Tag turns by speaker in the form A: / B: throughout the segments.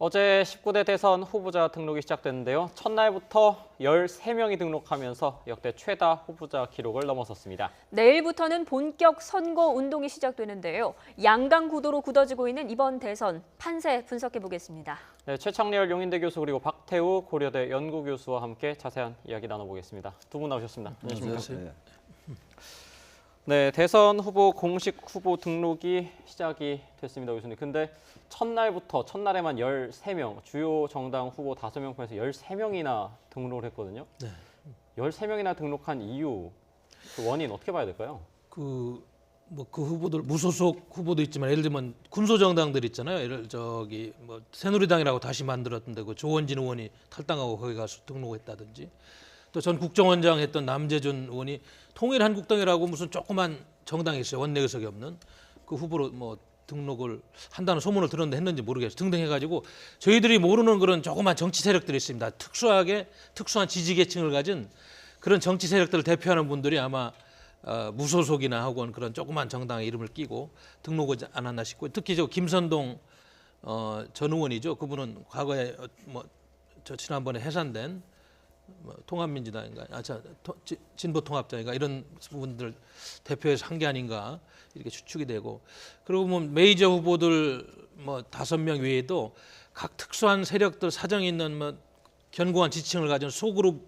A: 어제 19대 대선 후보자 등록이 시작됐는데요. 첫날부터 13명이 등록하면서 역대 최다 후보자 기록을 넘어섰습니다.
B: 내일부터는 본격 선거 운동이 시작되는데요. 양강 구도로 굳어지고 있는 이번 대선 판세 분석해 보겠습니다.
A: 네, 최창렬 용인대 교수 그리고 박태우 고려대 연구교수와 함께 자세한 이야기 나눠보겠습니다. 두 분 나오셨습니다. 안녕하십니까? 네, 대선 후보 공식 후보 등록이 시작이 됐습니다, 교수님. 근데 첫날에만 13명, 주요 정당 후보 5명 중에서 13명이나 등록을 했거든요.
C: 네.
A: 13명이나 등록한 이유, 그 원인 어떻게 봐야 될까요?
C: 그 후보들 무소속 후보도 있지만 예를 들면 군소 정당들 있잖아요. 새누리당이라고 다시 만들었는데 그 조원진 의원이 탈당하고 거기 가서 등록했다든지 또 전 국정원장 했던 남재준 의원이 통일한국당이라고 무슨 조그만 정당이 있어요. 원내 의석이 없는 그 후보로 등록을 한다는 소문을 들었는데 했는지 모르겠어요. 등등 해가지고 저희들이 모르는 그런 조그만 정치 세력들이 있습니다. 특수한 지지 계층을 가진 그런 정치 세력들을 대표하는 분들이 아마 무소속이나 혹은 그런 조그만 정당의 이름을 끼고 등록을 안 했나 싶고, 특히 저 김선동 전 의원이죠. 그분은 과거에 저 지난번에 해산된 통합민주당인가, 진보통합당인가 이런 분들 대표해서 한 게 아닌가 이렇게 추측이 되고, 그리고 메이저 후보들 5명 외에도 각 특수한 세력들 사정이 있는 견고한 지지층을 가진 소그룹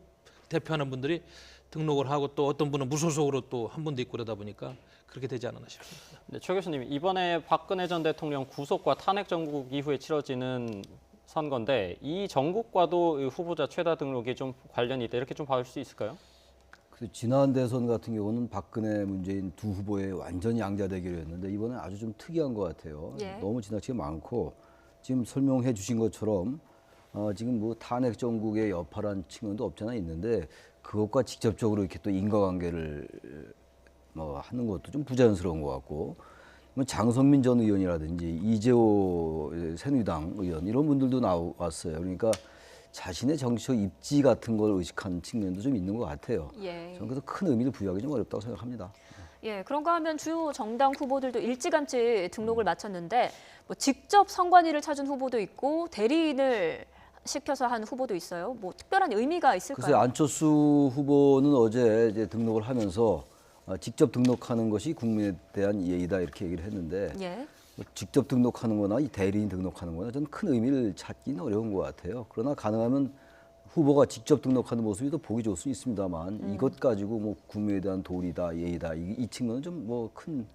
C: 대표하는 분들이 등록을 하고 또 어떤 분은 무소속으로 또 한 분도 있고 그러다 보니까 그렇게 되지 않았나 싶습니다.
A: 네, 최 교수님, 이번에 박근혜 전 대통령 구속과 탄핵 정국 이후에 치러지는 선거인데 이 정국과도 후보자 최다 등록이 좀 관련이 있다, 이렇게 좀 봐줄 수 있을까요?
D: 지난 대선 같은 경우는 박근혜, 문재인 두 후보의 완전히 양자 대결이었는데 이번엔 아주 좀 특이한 것 같아요.
B: 예.
D: 너무 지나치게 많고 지금 설명해 주신 것처럼 지금 탄핵 정국의 여파란 측면도 없잖아 있는데 그것과 직접적으로 이렇게 또 인과관계를 하는 것도 좀 부자연스러운 것 같고, 장성민 전 의원이라든지 이재호 새누리당 의원 이런 분들도 나왔어요. 그러니까 자신의 정치적 입지 같은 걸 의식한 측면도 좀 있는 것 같아요.
B: 예.
D: 저는 그래서 큰 의미를 부여하기 좀 어렵다고 생각합니다.
B: 예, 그런가 하면 주요 정당 후보들도 일찌감치 등록을 마쳤는데 직접 선관위를 찾은 후보도 있고 대리인을 시켜서 한 후보도 있어요. 특별한 의미가 있을까요?
D: 글쎄, 안철수 후보는 어제 이제 등록을 하면서 직접 등록하는 것이 국민에 대한 예의다 이렇게 얘기를 했는데,
B: 예.
D: 직접 등록하는 거나 이 대리인 등록하는 거나 저는 큰 의미를 찾기는 어려운 것 같아요. 그러나 가능하면 후보가 직접 등록하는 모습이 더 보기 좋을 수 있습니다만 이것 가지고 국민에 대한 도리다, 예의다 이 측면은 좀 큰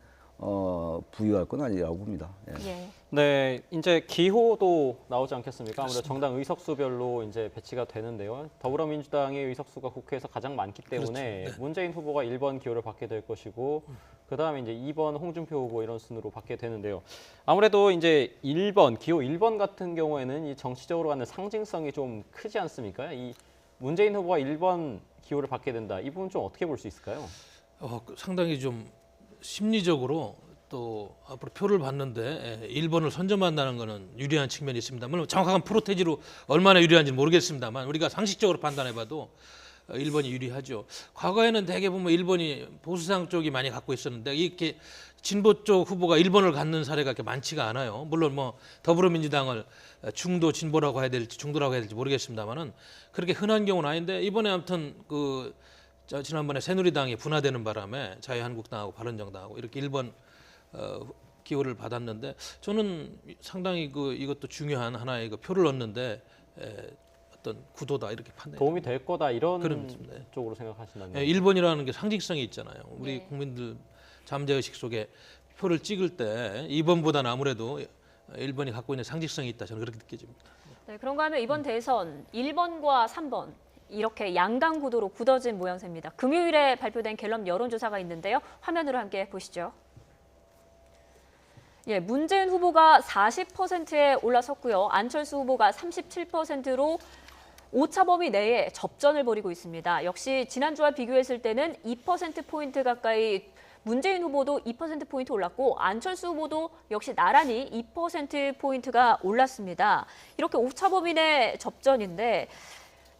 D: 부유할 건 아니라고 봅니다. 예.
B: 예.
A: 네, 이제 기호도 나오지 않겠습니까? 아무래도 정당 의석수별로 이제 배치가 되는데요. 더불어민주당의 의석수가 국회에서 가장 많기 때문에
C: 그렇죠. 네.
A: 문재인 후보가 1번 기호를 받게 될 것이고, 그다음에 이제 2번 홍준표 후보 이런 순으로 받게 되는데요. 아무래도 이제 기호 1번 같은 경우에는 이 정치적으로 갖는 상징성이 좀 크지 않습니까? 이 문재인 후보가 1번 기호를 받게 된다. 이 부분 좀 어떻게 볼 수 있을까요?
C: 상당히 좀 심리적으로 또 앞으로 표를 받는데 1번을 선점한다는 것은 유리한 측면이 있습니다. 물론 정확한 프로테지로 얼마나 유리한지 모르겠습니다만 우리가 상식적으로 판단해봐도 1번이 유리하죠. 과거에는 대개 보면 1번이 보수당 쪽이 많이 갖고 있었는데 이렇게 진보 쪽 후보가 1번을 갖는 사례가 그렇게 많지가 않아요. 물론 더불어민주당을 중도 진보라고 해야 될지 중도라고 해야 될지 모르겠습니다만은 그렇게 흔한 경우는 아닌데, 이번에 아무튼 지난번에 새누리당이 분화되는 바람에 자유한국당하고 바른정당하고 이렇게 1번 기호를 받았는데, 저는 상당히 이것도 중요한 하나의 표를 얻는데 어떤 구도다 이렇게 판단해요.
A: 도움이 될 거다 이런
C: 네.
A: 쪽으로 생각하신다는
C: 예,
A: 거죠?
C: 1번이라는 게 상징성이 있잖아요. 우리
B: 네.
C: 국민들 잠재의식 속에 표를 찍을 때 2번보다는 아무래도 1번이 갖고 있는 상징성이 있다, 저는 그렇게 느껴집니다.
B: 네, 그런가 하면 이번 대선 1번과 3번 이렇게 양강 구도로 굳어진 모양새입니다. 금요일에 발표된 갤럽 여론조사가 있는데요. 화면으로 함께 보시죠. 예, 문재인 후보가 40%에 올라섰고요. 안철수 후보가 37%로 오차 범위 내에 접전을 벌이고 있습니다. 역시 지난주와 비교했을 때는 2%포인트 가까이 문재인 후보도 2%포인트 올랐고 안철수 후보도 역시 나란히 2%포인트가 올랐습니다. 이렇게 오차 범위 내 접전인데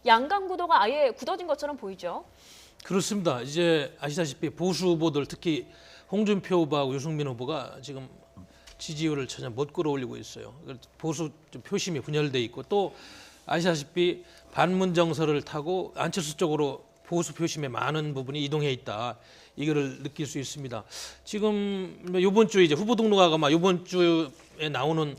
B: 양강 구도가 아예 굳어진 것처럼 보이죠?
C: 그렇습니다. 이제 아시다시피 보수 후보들, 특히 홍준표 후보하고 유승민 후보가 지금 지지율을 전혀 못 끌어올리고 있어요. 보수 좀 표심이 분열돼 있고 또 아시다시피 반문 정서를 타고 안철수 쪽으로 보수 표심의 많은 부분이 이동해 있다. 이거를 느낄 수 있습니다. 지금 이번 주에 이제 후보 등록화가 막 이번 주에 나오는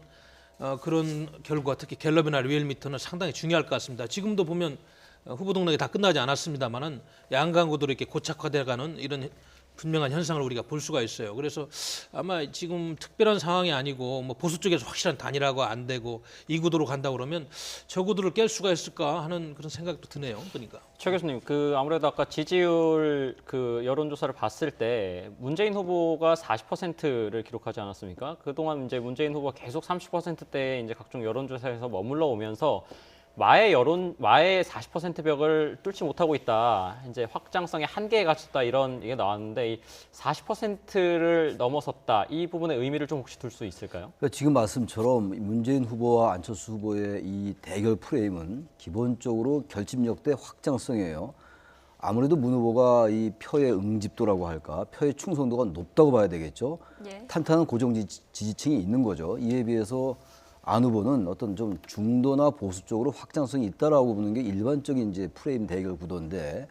C: 그런 결과, 특히 갤럽이나 리얼미터는 상당히 중요할 것 같습니다. 지금도 보면 후보 등록이 다 끝나지 않았습니다만은 양강구도로 이렇게 고착화돼가는 이런 분명한 현상을 우리가 볼 수가 있어요. 그래서 아마 지금 특별한 상황이 아니고 뭐 보수 쪽에서 확실한 단일화가 안 되고 이 구도로 간다 그러면 저 구도를 깰 수가 있을까 하는 그런 생각도 드네요. 그러니까.
A: 최 교수님, 아무래도 아까 지지율 여론조사를 봤을 때 문재인 후보가 40%를 기록하지 않았습니까? 그동안 이제 문재인 후보가 계속 30%대에 이제 각종 여론조사에서 머물러 오면서 마의 40% 벽을 뚫지 못하고 있다. 이제 확장성의 한계에 갇혔다. 이런 얘기가 나왔는데 이 40%를 넘어섰다. 이 부분의 의미를 좀 혹시 둘 수 있을까요?
D: 그러니까 지금 말씀처럼 문재인 후보와 안철수 후보의 이 대결 프레임은 기본적으로 결집력 대 확장성이에요. 아무래도 문 후보가 이 표의 응집도라고 할까, 표의 충성도가 높다고 봐야 되겠죠.
B: 예.
D: 탄탄한 고정 지지층이 있는 거죠. 이에 비해서 안 후보는 어떤 좀 중도나 보수 쪽으로 확장성이 있다라고 보는 게 일반적인 이제 프레임 대결 구도인데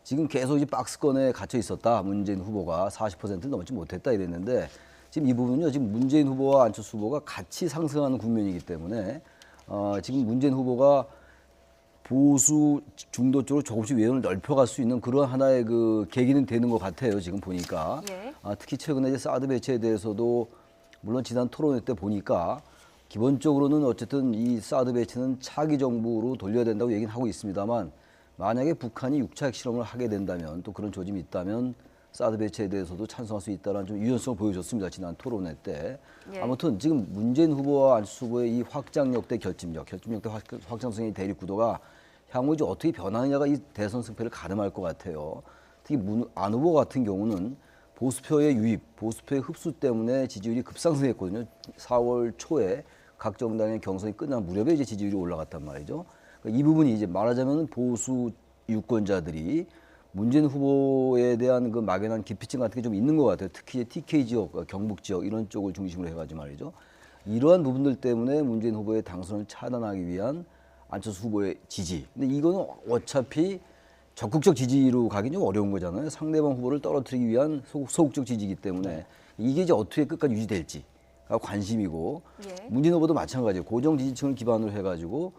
D: 지금 계속 이 박스권에 갇혀 있었다. 문재인 후보가 40%를 넘지 못했다 이랬는데 지금 이 부분은요. 지금 문재인 후보와 안철수 후보가 같이 상승하는 국면이기 때문에 지금 문재인 후보가 보수 중도 쪽으로 조금씩 외연을 넓혀갈 수 있는 그런 하나의 그 계기는 되는 것 같아요. 지금 보니까
B: 예.
D: 특히 최근에 이제 사드 배치에 대해서도 물론 지난 토론회 때 보니까 기본적으로는 어쨌든 이 사드 배치는 차기 정부로 돌려야 된다고 얘기는 하고 있습니다만 만약에 북한이 6차 핵실험을 하게 된다면 또 그런 조짐이 있다면 사드 배치에 대해서도 찬성할 수 있다는 좀 유연성을 보여줬습니다. 지난 토론회 때.
B: 예.
D: 아무튼 지금 문재인 후보와 안철수 후보의 이 확장력 대 결집력 대 확장성의 대립 구도가 향후 이제 어떻게 변하느냐가 이 대선 승패를 가름할 것 같아요. 특히 안 후보 같은 경우는 보수표의 유입, 보수표의 흡수 때문에 지지율이 급상승했거든요. 4월 초에 각 정당의 경선이 끝난 무렵에 이제 지지율이 올라갔단 말이죠. 그러니까 이 부분이 이제 말하자면 보수 유권자들이 문재인 후보에 대한 그 막연한 기피증 같은 게 좀 있는 것 같아요. 특히 TK 지역, 경북 지역 이런 쪽을 중심으로 해가지고 말이죠. 이러한 부분들 때문에 문재인 후보의 당선을 차단하기 위한 안철수 후보의 지지. 근데 이거는 어차피 적극적 지지로 가기 좀 어려운 거잖아요. 상대방 후보를 떨어뜨리기 위한 소극적 지지이기 때문에 이게 이제 어떻게 끝까지 유지될지. 관심이고
B: 예.
D: 문재인 후보도 마찬가지예요. 고정 지지층을 기반으로 해가지고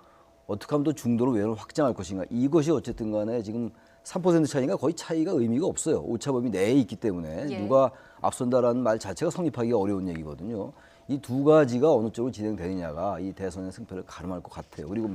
D: 어떻게 하면 또 중도로 외연을 확장할 것인가. 이것이 어쨌든 간에 지금 3% 차이가 거의 차이가 의미가 없어요. 오차범위 내에 있기 때문에
B: 예.
D: 누가 앞선다라는 말 자체가 성립하기가 어려운 얘기거든요. 이 두 가지가 어느 쪽으로 진행되느냐가 이 대선의 승패를 가름할 것 같아요. 그리고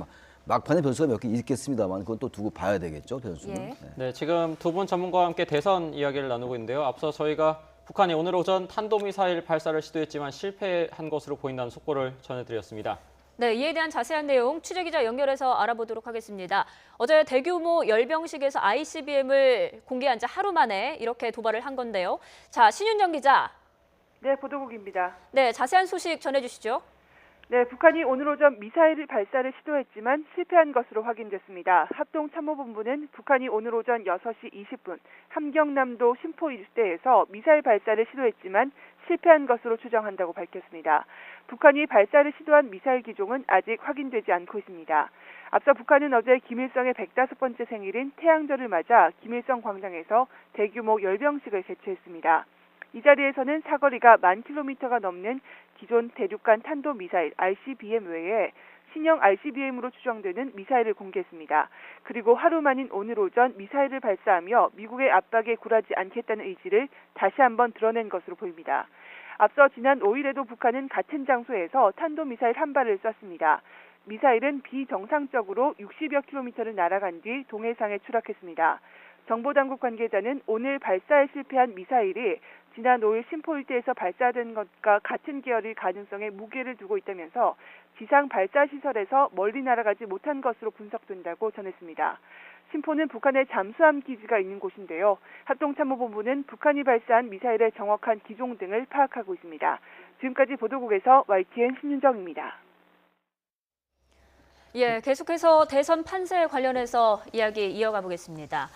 D: 막판에 변수가 몇 개 있겠습니다만 그건 또 두고 봐야 되겠죠. 변수는.
B: 예.
D: 네.
A: 네, 지금 두 분 전문가와 함께 대선 이야기를 나누고 있는데요. 앞서 저희가 북한이 오늘 오전 탄도미사일 발사를 시도했지만 실패한 것으로 보인다는 속보를 전해드렸습니다.
B: 네, 이에 대한 자세한 내용 취재기자 연결해서 알아보도록 하겠습니다. 어제 대규모 열병식에서 ICBM을 공개한 지 하루 만에 이렇게 도발을 한 건데요. 자, 신윤정 기자.
E: 네, 보도국입니다.
B: 네, 자세한 소식 전해주시죠.
E: 네, 북한이 오늘 오전 미사일 발사를 시도했지만 실패한 것으로 확인됐습니다. 합동참모본부는 북한이 오늘 오전 6시 20분 함경남도 신포 일대에서 미사일 발사를 시도했지만 실패한 것으로 추정한다고 밝혔습니다. 북한이 발사를 시도한 미사일 기종은 아직 확인되지 않고 있습니다. 앞서 북한은 어제 김일성의 105번째 생일인 태양절을 맞아 김일성 광장에서 대규모 열병식을 개최했습니다. 이 자리에서는 사거리가 10,000km가 넘는 기존 대륙간 탄도미사일 ICBM 외에 신형 ICBM으로 추정되는 미사일을 공개했습니다. 그리고 하루 만인 오늘 오전 미사일을 발사하며 미국의 압박에 굴하지 않겠다는 의지를 다시 한번 드러낸 것으로 보입니다. 앞서 지난 5일에도 북한은 같은 장소에서 탄도미사일 한 발을 쐈습니다. 미사일은 비정상적으로 60여 킬로미터를 날아간 뒤 동해상에 추락했습니다. 정보당국 관계자는 오늘 발사에 실패한 미사일이 지난 5일 신포 일대에서 발사된 것과 같은 계열일 가능성에 무게를 두고 있다면서 지상 발사 시설에서 멀리 날아가지 못한 것으로 분석된다고 전했습니다. 신포는 북한의 잠수함 기지가 있는 곳인데요. 합동참모본부는 북한이 발사한 미사일의 정확한 기종 등을 파악하고 있습니다. 지금까지 보도국에서 YTN 신윤정입니다.
B: 예, 계속해서 대선 판세 관련해서 이야기 이어가 보겠습니다.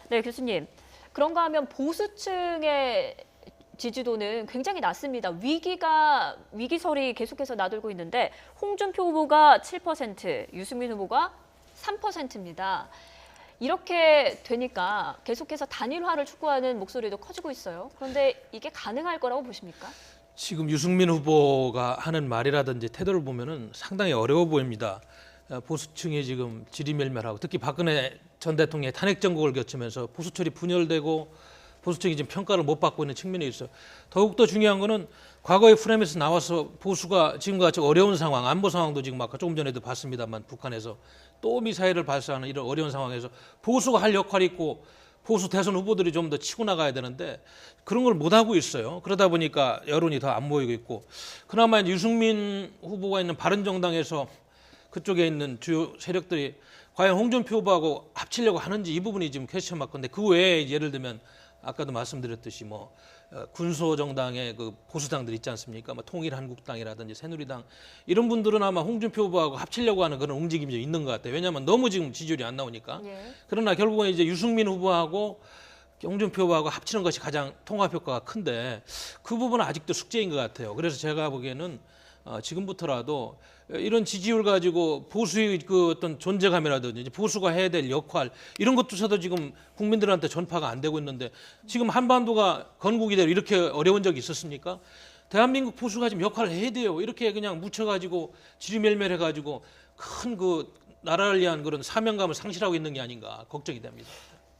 B: 네, 교수님. 그런가 하면 보수층의 지지도는 굉장히 낮습니다. 위기설이 계속해서 나돌고 있는데 홍준표 후보가 7%, 유승민 후보가 3%입니다. 이렇게 되니까 계속해서 단일화를 촉구하는 목소리도 커지고 있어요. 그런데 이게 가능할 거라고 보십니까?
C: 지금 유승민 후보가 하는 말이라든지 태도를 보면은 상당히 어려워 보입니다. 보수층이 지금 지리멸멸하고 특히 박근혜 전 대통령의 탄핵 정국을 거치면서 보수철이 분열되고 보수층이 지금 평가를 못 받고 있는 측면이 있어요. 더욱더 중요한 거는 과거의 프레임에서 나와서 보수가 지금과 같이 어려운 상황, 안보 상황도 지금 아까 조금 전에도 봤습니다만 북한에서 또 미사일을 발사하는 이런 어려운 상황에서 보수가 할 역할이 있고 보수 대선 후보들이 좀 더 치고 나가야 되는데 그런 걸 못하고 있어요. 그러다 보니까 여론이 더 안 모이고 있고 그나마 이제 유승민 후보가 있는 바른정당에서 그쪽에 있는 주요 세력들이 과연 홍준표 후보하고 합치려고 하는지 이 부분이 지금 퀘스천 마크인데 그 외에 예를 들면 아까도 말씀드렸듯이 뭐 군소 정당의 그 보수당들 있지 않습니까? 뭐 통일한국당이라든지 새누리당 이런 분들은 아마 홍준표 후보하고 합치려고 하는 그런 움직임이 좀 있는 것 같아요. 왜냐하면 너무 지금 지지율이 안 나오니까. 그러나 결국은 이제 유승민 후보하고 홍준표 후보하고 합치는 것이 가장 통합 효과가 큰데 그 부분은 아직도 숙제인 것 같아요. 그래서 제가 보기에는 지금부터라도 이런 지지율 가지고 보수의 그 어떤 존재감이라든지 보수가 해야 될 역할 이런 것조차도 지금 국민들한테 전파가 안 되고 있는데 지금 한반도가 건국이 되고 이렇게 어려운 적이 있었습니까? 대한민국 보수가 지금 역할을 해야 돼요. 이렇게 그냥 묻혀가지고 지리멸멸해가지고 큰 그 나라를 위한 그런 사명감을 상실하고 있는 게 아닌가 걱정이 됩니다.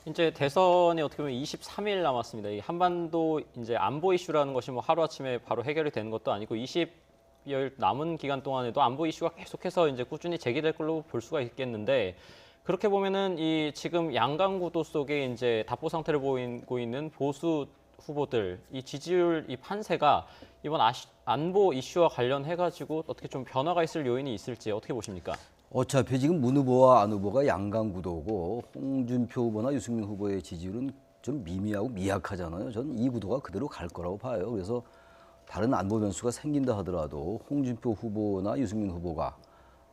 A: 이제 대선이 어떻게 보면 23일 남았습니다. 이 한반도 이제 안보 이슈라는 것이 뭐 하루아침에 바로 해결이 되는 것도 아니고 20여일 남은 기간 동안에도 안보 이슈가 계속해서 이제 꾸준히 제기될 걸로 볼 수가 있겠는데 그렇게 보면은 이 지금 양강 구도 속에 이제 답보 상태를 보이고 있는 보수 후보들 이 지지율 이 판세가 이번 안보 이슈와 관련해 가지고 어떻게 좀 변화가 있을 요인이 있을지 어떻게 보십니까?
D: 어차피 지금 문 후보와 안 후보가 양강 구도고 홍준표 후보나 유승민 후보의 지지율은 좀 미미하고 미약하잖아요. 저는 이 구도가 그대로 갈 거라고 봐요. 그래서 다른 안보 변수가 생긴다 하더라도 홍준표 후보나 유승민 후보가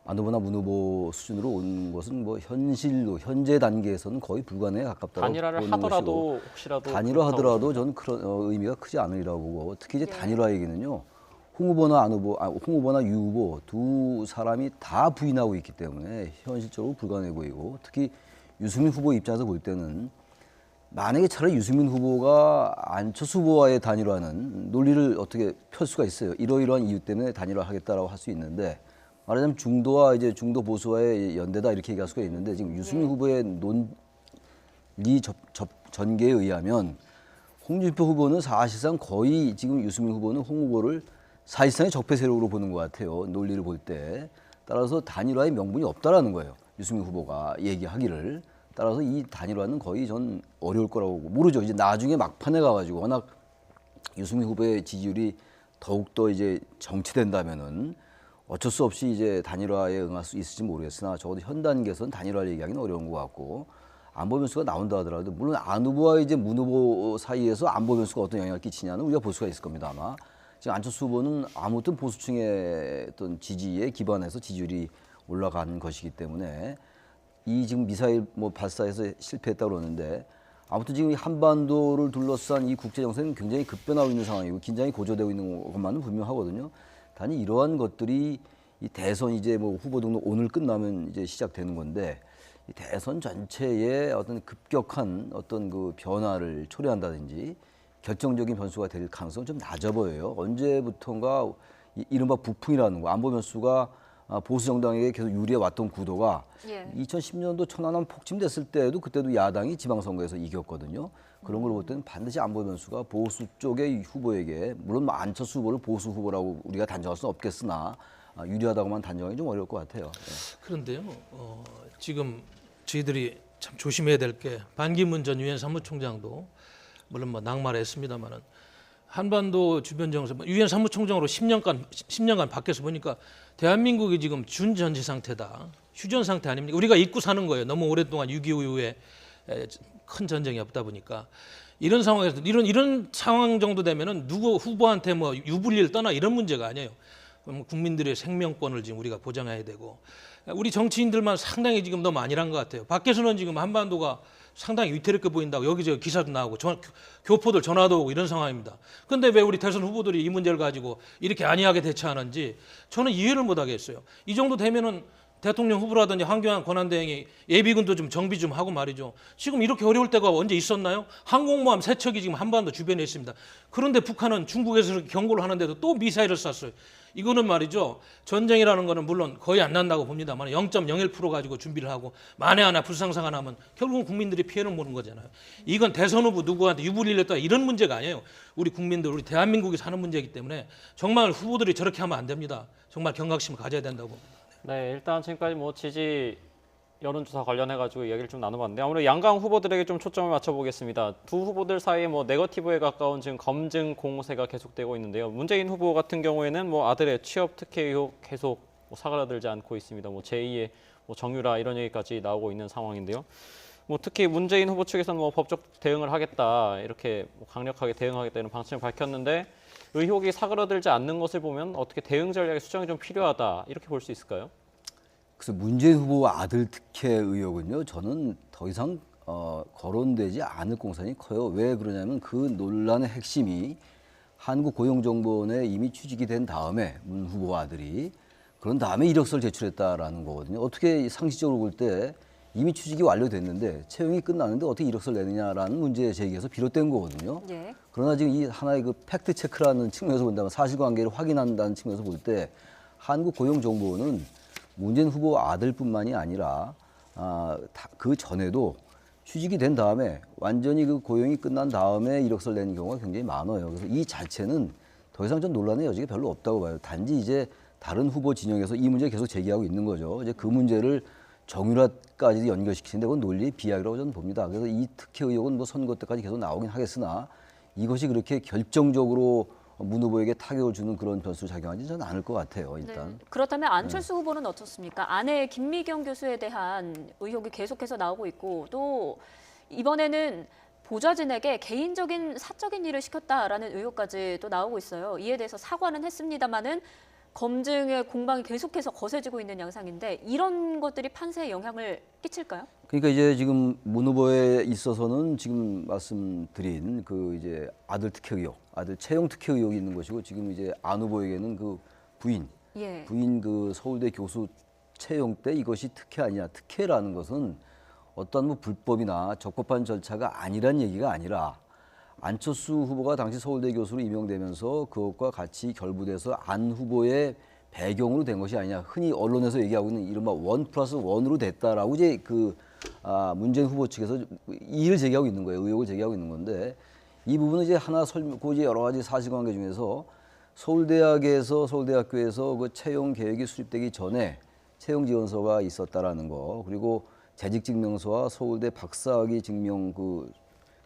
D: 안 후보나 문 후보 수준으로 온 것은 뭐 현재 단계에서는 거의 불가능에 가깝다고
A: 단일화를
D: 보는
A: 하더라도
D: 것이고,
A: 혹시라도
D: 단일화 하더라도 저는 그런 의미가 크지 않으리라고 보고 특히 이제 단일화 얘기는요. 홍 후보나 홍 후보나 유 후보 두 사람이 다 부인하고 있기 때문에 현실적으로 불가능해 보이고 특히 유승민 후보 입장에서 볼 때는 만약에 차라리 유승민 후보가 안철수 후보와의 단일화는 논리를 어떻게 펼 수가 있어요. 이러이러한 이유 때문에 단일화하겠다라고 할 수 있는데 말하자면 중도와 이제 중도 보수와의 연대다 이렇게 얘기할 수가 있는데 지금 유승민 후보의 논리 전개에 의하면 홍준표 후보는 사실상 거의 지금 유승민 후보는 홍 후보를 사실상의 적폐 세력으로 보는 것 같아요. 논리를 볼 때. 따라서 단일화의 명분이 없다라는 거예요. 유승민 후보가 얘기하기를. 따라서 이 단일화는 거의 전 어려울 거라고 모르죠. 이제 나중에 막판에 가가지고 워낙 유승민 후보의 지지율이 더욱더 이제 정체된다면은 어쩔 수 없이 이제 단일화에 응할 수 있을지 모르겠으나 적어도 현 단계에서는 단일화를 얘기하기는 어려운 것 같고 안보 변수가 나온다 하더라도 물론 안 후보와 이제 문 후보 사이에서 안보 변수가 어떤 영향을 끼치냐는 우리가 볼 수가 있을 겁니다 아마. 지금 안철수 후보는 아무튼 보수층의 어떤 지지에 기반해서 지지율이 올라간 것이기 때문에 이 지금 미사일 뭐 발사해서 실패했다고 그러는데 아무튼 지금 한반도를 둘러싼 이 국제 정세는 굉장히 급변하고 있는 상황이고 긴장이 고조되고 있는 것만은 분명하거든요. 단지 이러한 것들이 이 대선 이제 뭐 후보 등록 오늘 끝나면 이제 시작되는 건데 이 대선 전체에 어떤 급격한 어떤 그 변화를 초래한다든지 결정적인 변수가 될 가능성은 좀 낮아 보여요. 언제부턴가 이른바 북풍이라는 거 안보 변수가 보수 정당에게 계속 유리해 왔던 구도가 2010년도 천안함 폭침됐을 때에도 그때도 야당이 지방선거에서 이겼거든요. 그런 걸 볼 때는 반드시 안보 변수가 보수 쪽의 후보에게 물론 뭐 안철수 후보를 보수 후보라고 우리가 단정할 수는 없겠으나 유리하다고만 단정하기 좀 어려울 것 같아요.
C: 그런데요, 지금 저희들이 참 조심해야 될 게 반기문 전 유엔 사무총장도 물론 뭐 낙마했습니다만은 한반도 주변 정세 유엔 사무총장으로 10년간 밖에서 보니까 대한민국이 지금 준전제 상태다, 휴전 상태 아닙니까? 우리가 잊고 사는 거예요. 너무 오랫동안 6.25 이후에 큰 전쟁이 없다 보니까 이런 상황에서 이런 상황 정도 되면은 누구 후보한테 뭐 유불리를 떠나 이런 문제가 아니에요. 국민들의 생명권을 지금 우리가 보장해야 되고 우리 정치인들만 상당히 지금 너무 안일한 것 같아요. 밖에서는 지금 한반도가 상당히 위태롭게 보인다고 여기저기 기사도 나오고 교포들 전화도 오고 이런 상황입니다. 그런데 왜 우리 대선 후보들이 이 문제를 가지고 이렇게 안이하게 대처하는지 저는 이해를 못하겠어요. 이 정도 되면은 대통령 후보라든지 황교안 권한대행이 예비군도 좀 정비 좀 하고 말이죠. 지금 이렇게 어려울 때가 언제 있었나요? 항공모함 3척이 지금 한반도 주변에 있습니다. 그런데 북한은 중국에서 이렇게 경고를 하는데도 또 미사일을 쐈어요. 이거는 말이죠. 전쟁이라는 거는 물론 거의 안 난다고 봅니다만 0.01% 가지고 준비를 하고 만에 하나 불상사가 나면 결국은 국민들이 피해를 보는 거잖아요. 이건 대선 후보 누구한테 유불리렸다 이런 문제가 아니에요. 우리 국민들, 우리 대한민국이 사는 문제이기 때문에 정말 후보들이 저렇게 하면 안 됩니다. 정말 경각심을 가져야 된다고 봅니다.
A: 네, 일단 지금까지 뭐 지지 여론조사 관련해가지고 이야기를 좀 나눠봤는데 아무래도 양강 후보들에게 좀 초점을 맞춰보겠습니다. 두 후보들 사이에 뭐 네거티브에 가까운 지금 검증 공세가 계속되고 있는데요. 문재인 후보 같은 경우에는 뭐 아들의 취업 특혜 의혹 계속 뭐 사그라들지 않고 있습니다. 뭐 제2의 뭐 정유라 이런 얘기까지 나오고 있는 상황인데요. 뭐 특히 문재인 후보 측에서는 뭐 법적 대응을 하겠다 이렇게 뭐 강력하게 대응하겠다는 방침을 밝혔는데 의혹이 사그라들지 않는 것을 보면 어떻게 대응 전략의 수정이 좀 필요하다 이렇게 볼 수 있을까요?
D: 그래서 문재인 후보 아들 특혜 의혹은요, 저는 더 이상 거론되지 않을 공산이 커요. 왜 그러냐면 그 논란의 핵심이 한국고용정보원에 이미 취직이 된 다음에 문 후보 아들이 그런 다음에 이력서를 제출했다라는 거거든요. 어떻게 상식적으로 볼 때 이미 취직이 완료됐는데 채용이 끝났는데 어떻게 이력서를 내느냐라는 문제 제기에서 비롯된 거거든요.
B: 예.
D: 그러나 지금 이 하나의 그 팩트 체크라는 측면에서 본다면 사실관계를 확인한다는 측면에서 볼 때 한국고용정보원은 문재인 후보 아들뿐만이 아니라 그 전에도 취직이 된 다음에 완전히 그 고용이 끝난 다음에 이력서를 내는 경우가 굉장히 많아요. 그래서 이 자체는 더 이상 좀 논란의 여지가 별로 없다고 봐요. 단지 이제 다른 후보 진영에서 이 문제를 계속 제기하고 있는 거죠. 이제 그 문제를 정유라까지 연결시키는데 그건 논리의 비약이라고 저는 봅니다. 그래서 이 특혜 의혹은 뭐 선거 때까지 계속 나오긴 하겠으나 이것이 그렇게 결정적으로 문 후보에게 타격을 주는 그런 변수를 작용하지 저는 않을 것 같아요. 일단.
B: 네. 그렇다면 안철수 후보는 어떻습니까? 아내 김미경 교수에 대한 의혹이 계속해서 나오고 있고 또 이번에는 보좌진에게 개인적인 사적인 일을 시켰다라는 의혹까지 또 나오고 있어요. 이에 대해서 사과는 했습니다마는 검증의 공방이 계속해서 거세지고 있는 양상인데 이런 것들이 판세에 영향을 끼칠까요?
D: 그러니까 이제 지금 문 후보에 있어서는 지금 말씀드린 그 이제 아들 특혜 의혹, 아들 채용 특혜 의혹이 있는 것이고 지금 이제 안 후보에게는 그 부인 그 서울대 교수 채용 때 이것이 특혜 아니냐. 특혜라는 것은 어떤 뭐 불법이나 적법한 절차가 아니란 얘기가 아니라 안철수 후보가 당시 서울대 교수로 임명되면서 그것과 같이 결부돼서 안 후보의 배경으로 된 것이 아니냐. 흔히 언론에서 얘기하고 있는 이른바 1+1으로 됐다라고 이제 문재인 후보 측에서 이의를 제기하고 있는 거예요. 의혹을 제기하고 있는 건데 이 부분은 이제 하나 그 이제 여러 가지 사실관계 중에서 서울대학교에서 그 채용 계획이 수립되기 전에 채용 지원서가 있었다라는 거 그리고 재직 증명서와 서울대 박사학위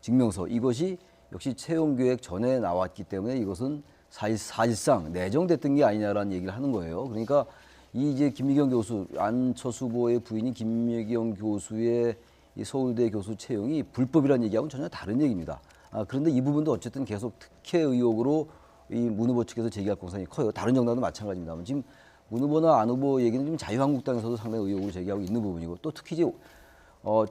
D: 증명서 이것이 역시 채용 계획 전에 나왔기 때문에 이것은 사실상 내정됐던 게 아니냐라는 얘기를 하는 거예요. 그러니까 이 이제 김미경 교수, 안철수 후보의 부인인 김미경 교수의 이 서울대 교수 채용이 불법이라는 얘기하고는 전혀 다른 얘기입니다. 그런데 이 부분도 어쨌든 계속 특혜 의혹으로 이 문 후보 측에서 제기할 공산이 커요. 다른 정당도 마찬가지입니다. 지금 문 후보나 안 후보 얘기는 지금 자유한국당에서도 상당히 의혹을 제기하고 있는 부분이고 또 특히 이제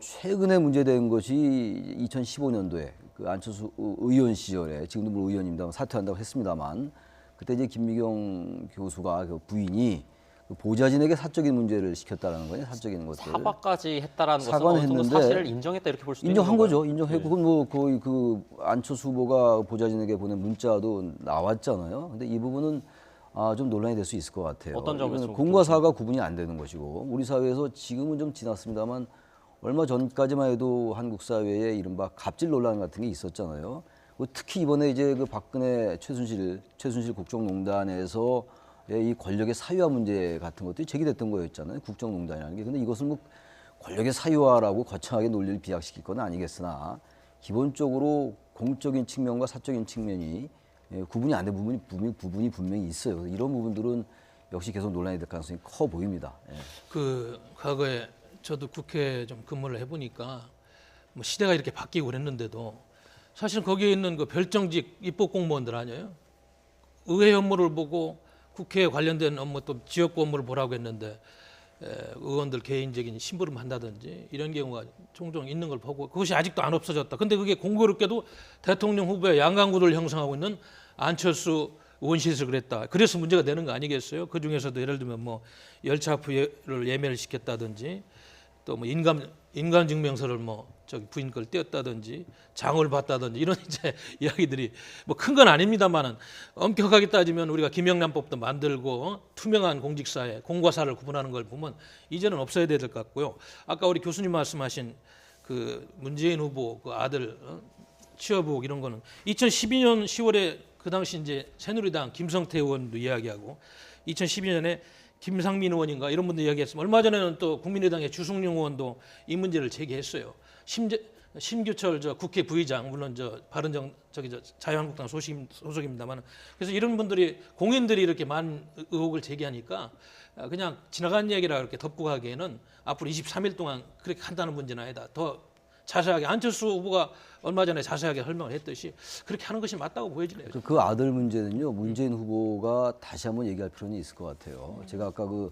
D: 최근에 문제된 것이 2015년도에 그 안철수 의원 시절에 지금도 물론 의원입니다. 사퇴한다고 했습니다만 그때 이제 김미경 교수가 그 부인이 그 보좌진에게 사적인 문제를 시켰다라는 거예요. 사적인 것들.
A: 사과까지 했다라는 것은
D: 사과는
A: 어느 정도
D: 했는데
A: 사실을 인정했다 이렇게 볼 수도 있는
D: 인정한
A: 건가요?
D: 거죠. 인정했고 그건 뭐 거의 그 안철수 후보가 보좌진에게 보낸 문자도 나왔잖아요. 근데 이 부분은 좀 논란이 될 수 있을 것 같아요.
A: 어떤 점에서
D: 공과 사가 구분이 안 되는 것이고 우리 사회에서 지금은 좀 지났습니다만 얼마 전까지만 해도 한국 사회에 이른바 갑질 논란 같은 게 있었잖아요. 특히 이번에 이제 그 박근혜 최순실 국정농단에서 이 권력의 사유화 문제 같은 것들이 제기됐던 거였잖아요. 국정농단이라는 게. 근데 이것은 뭐 권력의 사유화라고 거창하게 논리를 비약시킬 건 아니겠으나 기본적으로 공적인 측면과 사적인 측면이 구분이 안 된 부분이 분명히 있어요. 그래서 이런 부분들은 역시 계속 논란이 될 가능성이 커 보입니다.
C: 그 과거에 저도 국회 좀 근무를 해보니까 뭐 시대가 이렇게 바뀌고 그랬는데도 사실은 거기에 있는 그 별정직 입법 공무원들 아니에요. 의회 업무를 보고 국회에 관련된 업무 또 지역구 업무를 보라고 했는데 의원들 개인적인 심부름 한다든지 이런 경우가 종종 있는 걸 보고 그것이 아직도 안 없어졌다. 근데 그게 공교롭게도 대통령 후보의 양강구도를 형성하고 있는 안철수 의원실에서 그랬다. 그래서 문제가 되는 거 아니겠어요? 그 중에서도 예를 들면 뭐 열차표를 예매를 시켰다든지 또 뭐 인감증명서를 뭐 저기 부인 걸 떼었다든지 장을 봤다든지 이런 이제 이야기들이 뭐 큰 건 아닙니다만은 엄격하게 따지면 우리가 김영란법도 만들고 투명한 공직사회 공과 사를 구분하는 걸 보면 이제는 없어야 될 것 같고요. 아까 우리 교수님 말씀하신 그 문재인 후보 그 아들 취업 의혹 이런 거는 2012년 10월에 그 당시 이제 새누리당 김성태 의원도 이야기하고 2012년에 김상민 의원인가 이런 분들 이야기했으면 얼마 전에는 또 국민의당의 주승용 의원도 이 문제를 제기했어요. 심규철 저 국회 부의장 물론 저 바른정 저기 저 자유한국당 소속입니다만 그래서 이런 분들이 공인들이 이렇게 많은 의혹을 제기하니까 그냥 지나간 얘기라 이렇게 덮고 가기에는 앞으로 23일 동안 그렇게 간단한 문제는 아니다. 더 자세하게 안철수 후보가 얼마 전에 자세하게 설명을 했듯이 그렇게 하는 것이 맞다고 보여지네요.
D: 그 아들 문제는요, 문재인 후보가 다시 한번 얘기할 필요는 있을 것 같아요. 제가 아까 그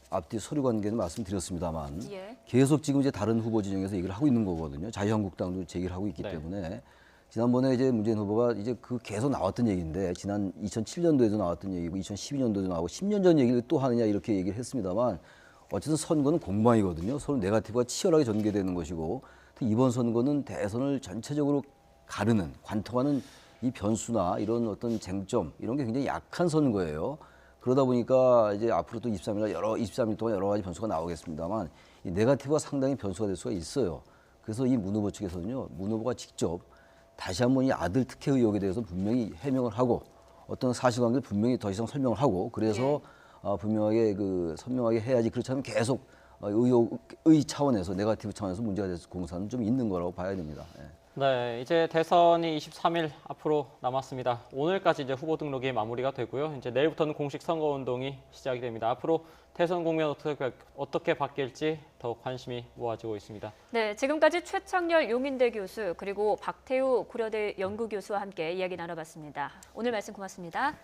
D: 앞뒤 서류 관계는 말씀드렸습니다만
B: 예.
D: 계속 지금 이제 다른 후보 진영에서 얘기를 하고 있는 거거든요. 자유한국당도 제기를 하고 있기
A: 네.
D: 때문에 지난번에 이제 문재인 후보가 이제 그 계속 나왔던 얘기인데 지난 2007년도에도 나왔던 얘기고 2012년도에도 나오고 10년 전 얘기를 또 하느냐 이렇게 얘기를 했습니다만 어쨌든 선거는 공방이거든요. 서로 네거티브가 치열하게 전개되는 것이고 이번 선거는 대선을 전체적으로 가르는 관통하는 이 변수나 이런 어떤 쟁점 이런 게 굉장히 약한 선거예요. 그러다 보니까 이제 앞으로 또 23일 동안 여러 가지 변수가 나오겠습니다만 이 네거티브가 상당히 변수가 될 수가 있어요. 그래서 이 문 후보 측에서는요, 문 후보가 직접 다시 한번 이 아들 특혜 의혹에 대해서 분명히 해명을 하고 어떤 사실관계를 분명히 더 이상 설명을 하고 그래서 분명하게 그 선명하게 해야지 그렇지 않으면 계속 의혹의 차원에서 네거티브 차원에서 문제가 될 공사는 좀 있는 거라고 봐야 됩니다. 예.
A: 네, 이제 대선이 23일 앞으로 남았습니다. 오늘까지 이제 후보 등록이 마무리가 되고요. 이제 내일부터는 공식 선거 운동이 시작이 됩니다. 앞으로 대선 국면 어떻게 바뀔지 더욱 관심이 모아지고 있습니다.
B: 네, 지금까지 최창렬 용인대 교수 그리고 박태우 고려대 연구교수와 함께 이야기 나눠봤습니다. 오늘 말씀 고맙습니다.